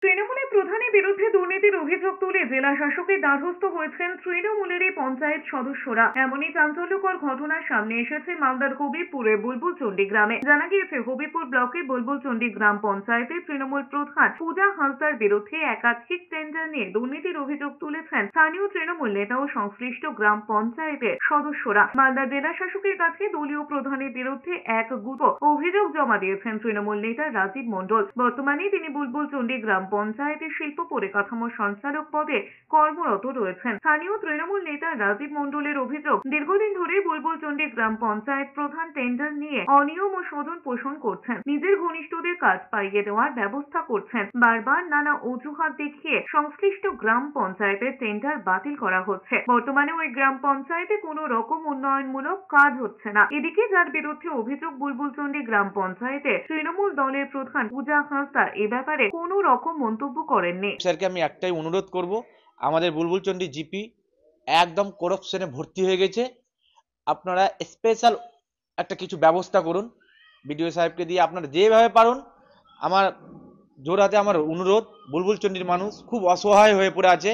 তৃণমূলের প্রধানের বিরুদ্ধে দুর্নীতির অভিযোগ তুলে জেলা শাসকের দ্বারস্থ হয়েছেন তৃণমূলেরই পঞ্চায়েত সদস্যরা। এমনই চাঞ্চল্যকর ঘটনার সামনে এসেছে মালদার হবিবপুরে বুলবুলচন্ডী গ্রামে। জানা গিয়েছে, হবিবপুর ব্লকের বুলবুলচন্ডী গ্রাম পঞ্চায়েতের তৃণমূল প্রধান পূজা হাঁসদার বিরুদ্ধে একাধিক টেন্ডার নিয়ে দুর্নীতির অভিযোগ তুলেছেন স্থানীয় তৃণমূল নেতা ও সংশ্লিষ্ট গ্রাম পঞ্চায়েতের সদস্যরা। মালদা জেলা শাসকের কাছে দলীয় প্রধানের বিরুদ্ধে এক গুচ্ছ অভিযোগ জমা দিয়েছেন তৃণমূল নেতা রাজীব মণ্ডল। বর্তমানে তিনি বুলবুলচন্ডী গ্রাম পঞ্চায়েতের শিল্প পরিকাঠামো সঞ্চালক পদে কর্মরত রয়েছেন। স্থানীয় তৃণমূল নেতা রাজীব মণ্ডলের অভিযোগ, দীর্ঘদিন ধরে বুলবুলচন্ডী গ্রাম পঞ্চায়েত প্রধান টেন্ডার নিয়ে অনিয়ম ও শোধন পোষণ করছেন, নিজের ঘনিষ্ঠদের কাজ পাইয়ে দেওয়ার ব্যবস্থা করছেন। বারবার নানা অজুহাত দেখিয়ে সংশ্লিষ্ট গ্রাম পঞ্চায়েতের টেন্ডার বাতিল করা হচ্ছে। বর্তমানে ওই গ্রাম পঞ্চায়েতে কোনো রকম উন্নয়নমূলক কাজ হচ্ছে না। এদিকে যার বিরুদ্ধে অভিযোগ, বুলবুলচন্ডী গ্রাম পঞ্চায়েতে তৃণমূল দলের প্রধান পূজা হাঁসদা এ ব্যাপারে কোনো রকম মন্তব্য করেননি। স্যারকে আমি একটাই অনুরোধ করব, আমাদের বুলবুলচন্ডী জিপি একদম করাপশনে ভর্তি হয়ে গেছে। আপনারা স্পেশাল একটা কিছু ব্যবস্থা করুন, বিডিও সাহেবকে দিয়ে আপনারা যেভাবে পারুন। আমার জোর হাতে আমার অনুরোধ, বুলবুলচন্ডীর মানুষ খুব অসহায় হয়ে পড়ে আছে।